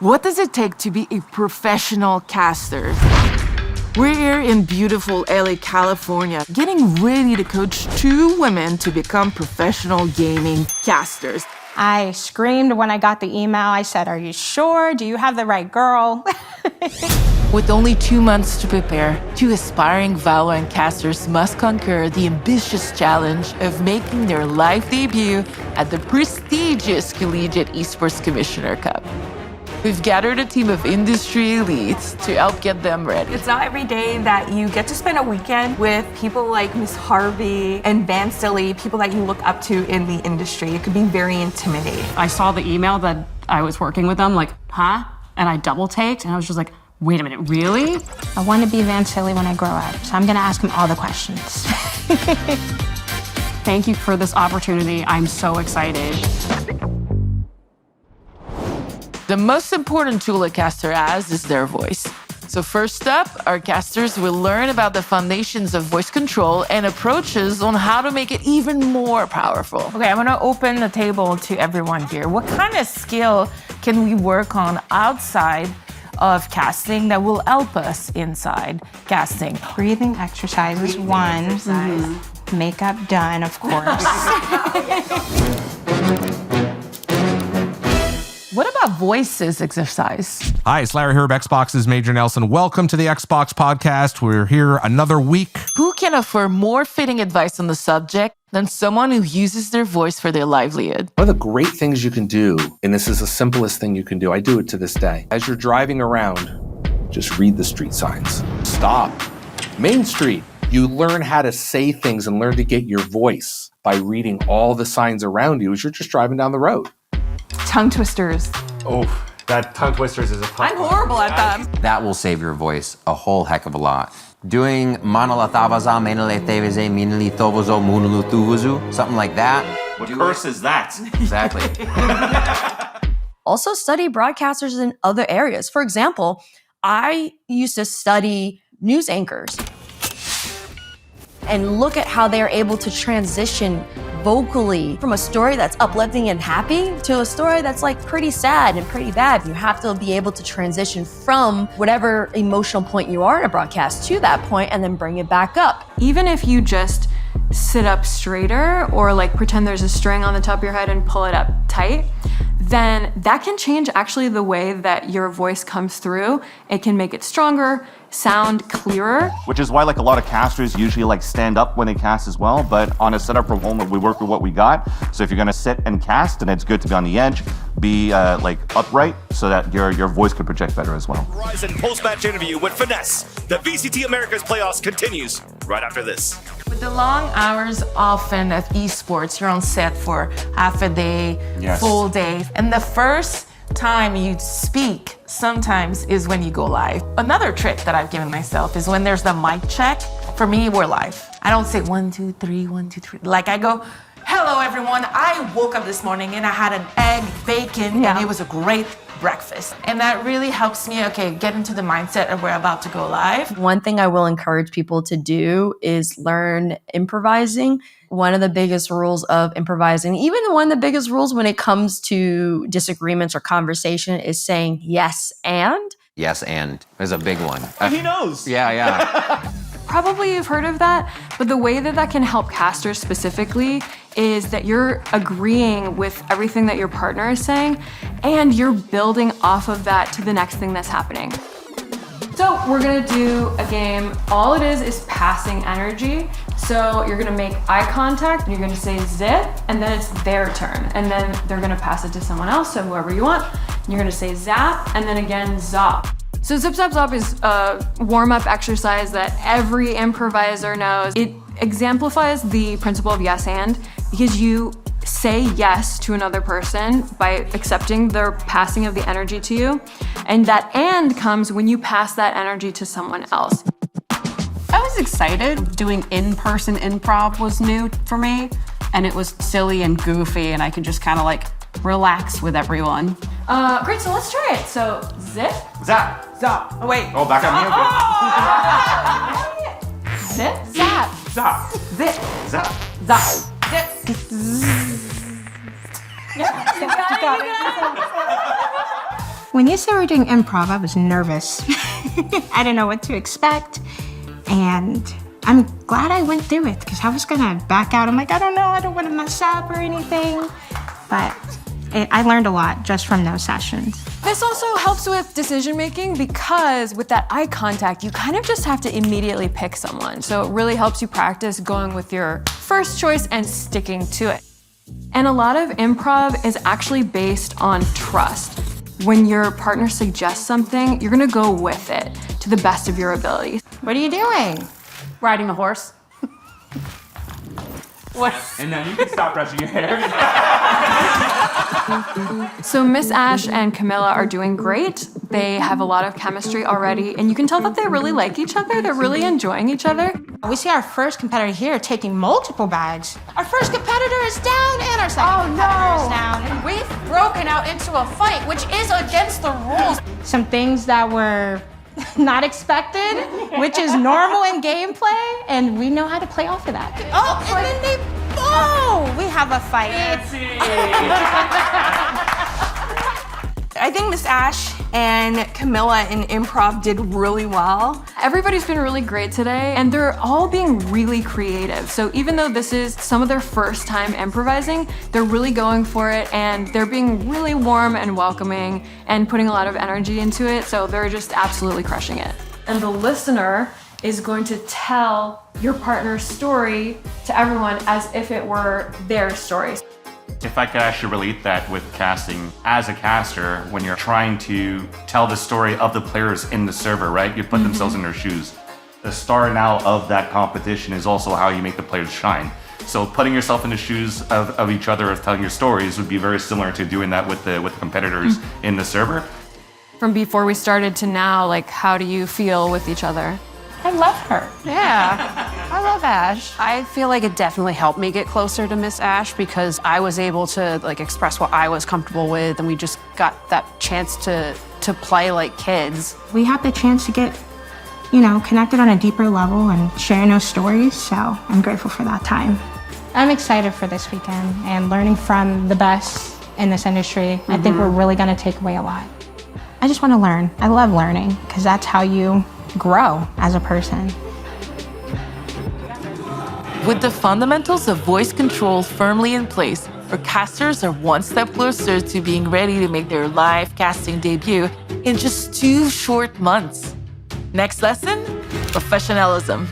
What does it take to be a professional caster? We're here in beautiful LA, California, getting ready to coach 2 women to become professional gaming casters. I screamed when I got the email. I said, "Are you sure? Do you have the right girl?" With only 2 months to prepare, 2 aspiring Valorant casters must conquer the ambitious challenge of making their live debut at the prestigious Collegiate Esports Commissioner Cup. We've gathered a team of industry elites to help get them ready. It's not every day that you get to spend a weekend with people like Miss Harvey and Van Silly, people that you look up to in the industry. It could be very intimidating. I saw the email that I was working with them, like, huh? And I double-taked, and I was just like, wait a minute, really? I want to be Van Silly when I grow up, so I'm going to ask him all the questions. Thank you for this opportunity. I'm so excited. The most important tool a caster has is their voice. So first up, our casters will learn about the foundations of voice control and approaches on how to make it even more powerful. Okay, I'm gonna open the table to everyone here. What kind of skill can we work on outside of casting that will help us inside casting? Breathing exercises, one. Makeup done, of course. What about voices exercise? Hi, it's Larry Herb, Xbox's Major Nelson. Welcome to the Xbox Podcast. We're here another week. Who can offer more fitting advice on the subject than someone who uses their voice for their livelihood? One of the great things you can do, and this is the simplest thing you can do, I do it to this day. As you're driving around, just read the street signs. Stop. Main Street. You learn how to say things and learn to get your voice by reading all the signs around you as you're just driving down the road. Tongue twisters. Oh, that tongue twisters is a tough I'm horrible at them. That will save your voice a whole heck of a lot. Doing manalatawaza, menaletevize, minalitovozo, munulutuvuzu, something like that. What curse is that? Exactly. Also study broadcasters in other areas. For example, I used to study news anchors and look at how they're able to transition vocally from a story that's uplifting and happy to a story that's like pretty sad and pretty bad. You have to be able to transition from whatever emotional point you are in a broadcast to that point and then bring it back up. Even if you just sit up straighter or like pretend there's a string on the top of your head and pull it up tight, then that can change actually the way that your voice comes through. It can make it stronger, sound clearer. Which is why like a lot of casters usually like stand up when they cast as well, but on a setup from home, we work with what we got. So if you're gonna sit and cast, then it's good to be on the edge, be like upright so that your voice can project better as well. Verizon post-match interview with Finesse. The VCT Americas playoffs continues right after this. With the long hours often of esports, you're on set for half a day, full day. And the first time you speak sometimes is when you go live. Another trick that I've given myself is when there's the mic check, for me, we're live. I don't say 1, 2, 3, 1, 2, 3. Like I go, hello everyone, I woke up this morning and I had an egg, bacon, and it was a great breakfast. And that really helps me, get into the mindset of we're about to go live. One thing I will encourage people to do is learn improvising. One of the biggest rules of improvising, even one of the biggest rules when it comes to disagreements or conversation, is saying yes and. Yes, and is a big one. He knows. Yeah. Probably you've heard of that, but the way that can help casters specifically is that you're agreeing with everything that your partner is saying, and you're building off of that to the next thing that's happening. So we're gonna do a game. All it is passing energy. So you're gonna make eye contact, and you're gonna say zip, and then it's their turn. And then they're gonna pass it to someone else, so whoever you want. And you're gonna say zap, and then again zop. So zip, zap, zop is a warm-up exercise that every improviser knows. It exemplifies the principle of yes and, because you say yes to another person by accepting their passing of the energy to you. And that and comes when you pass that energy to someone else. I was excited. Doing in-person improv was new for me, and it was silly and goofy, and I could just kind of like relax with everyone. Great, so let's try it. So zip, Zap. zop. Oh wait. Oh, back on me. Zip, zap, Zap. zip, Zap. zop, zip. When you said we're doing improv, I was nervous. I didn't know what to expect. And I'm glad I went through it because I was gonna back out. I'm like, I don't know, I don't want to mess up or anything. But I learned a lot just from those sessions. This also helps with decision making because with that eye contact, you kind of just have to immediately pick someone. So it really helps you practice going with your first choice and sticking to it. And a lot of improv is actually based on trust. When your partner suggests something, you're gonna go with it to the best of your ability. What are you doing? Riding a horse. What? And then you can stop brushing your hair. So Miss Ash and Camilla are doing great. They have a lot of chemistry already, and you can tell that they really like each other. They're really enjoying each other. We see our first competitor here taking multiple bags. Our first competitor is down and our second competitor is down. We've broken out into a fight, which is against the rules. Some things that were not expected, which is normal in gameplay, and we know how to play off of that. Oh, and then we have a fight. I think Miss Ash and Camilla in improv did really well. Everybody's been really great today, and they're all being really creative. So even though this is some of their first time improvising, they're really going for it, and they're being really warm and welcoming and putting a lot of energy into it. So they're just absolutely crushing it. And the listener is going to tell your partner's story to everyone as if it were their story. If I could actually relate that with casting, as a caster, when you're trying to tell the story of the players in the server, right? You put themselves in their shoes. The star now of that competition is also how you make the players shine. So putting yourself in the shoes of each other, of telling your stories, would be very similar to doing that with the competitors in the server. From before we started to now, like, how do you feel with each other? I love her. Yeah, I love Ash. I feel like it definitely helped me get closer to Miss Ash because I was able to like express what I was comfortable with, and we just got that chance to play like kids. We had the chance to get, connected on a deeper level and sharing those stories, so I'm grateful for that time. I'm excited for this weekend and learning from the best in this industry. I think we're really gonna take away a lot. I just wanna learn. I love learning because that's how you grow as a person. With the fundamentals of voice control firmly in place, our casters are one step closer to being ready to make their live casting debut in just 2 short months. Next lesson, professionalism.